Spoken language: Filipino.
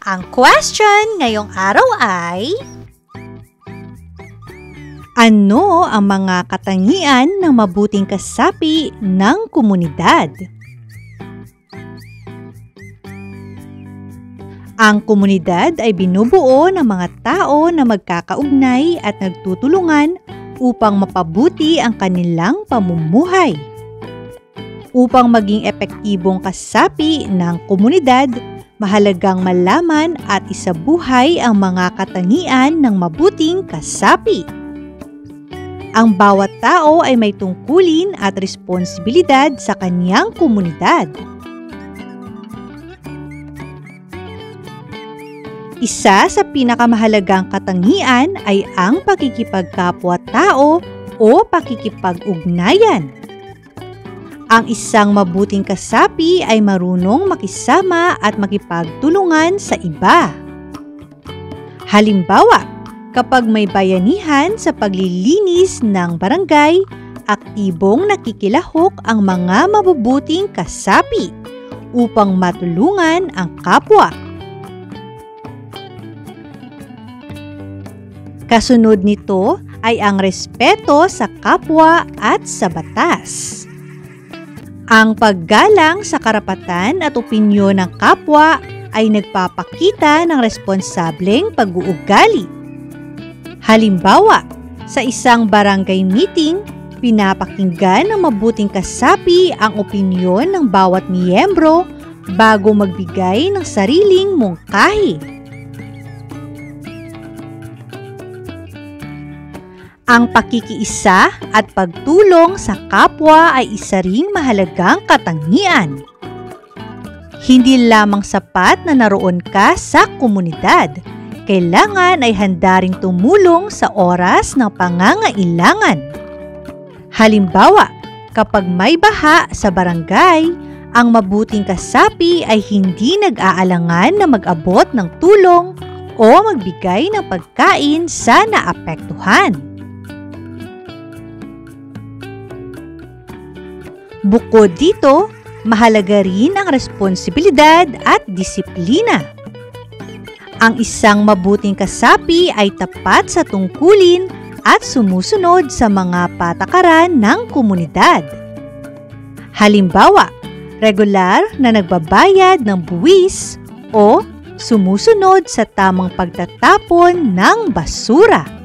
Ang question ngayong araw ay, ano ang mga katangian ng mabuting kasapi ng komunidad? Ang komunidad ay binubuo ng mga tao na magkakaugnay at nagtutulungan upang mapabuti ang kanilang pamumuhay. Upang maging epektibong kasapi ng komunidad, mahalagang malaman at isabuhay ang mga katangian ng mabuting kasapi. Ang bawat tao ay may tungkulin at responsibilidad sa kanyang komunidad. Isa sa pinakamahalagang katangian ay ang pakikipagkapwa-tao o pakikipag-ugnayan. Ang isang mabuting kasapi ay marunong makisama at makipagtulungan sa iba. Halimbawa, kapag may bayanihan sa paglilinis ng barangay, aktibong nakikilahok ang mga mabubuting kasapi upang matulungan ang kapwa. Kasunod nito ay ang respeto sa kapwa at sa batas. Ang paggalang sa karapatan at opinyon ng kapwa ay nagpapakita ng responsableng pag-uugali. Halimbawa, sa isang barangay meeting, pinapakinggan ng mabuting kasapi ang opinyon ng bawat miyembro bago magbigay ng sariling mungkahi. Ang pakikiisa at pagtulong sa kapwa ay isa ring mahalagang katangian. Hindi lamang sapat na naroon ka sa komunidad, kailangan ay handa ring tumulong sa oras ng pangangailangan. Halimbawa, kapag may baha sa barangay, ang mabuting kasapi ay hindi nag-aalangan na mag-abot ng tulong o magbigay ng pagkain sa naapektuhan. Bukod dito, mahalaga rin ang responsibilidad at disiplina. Ang isang mabuting kasapi ay tapat sa tungkulin at sumusunod sa mga patakaran ng komunidad. Halimbawa, regular na nagbabayad ng buwis o sumusunod sa tamang pagtatapon ng basura.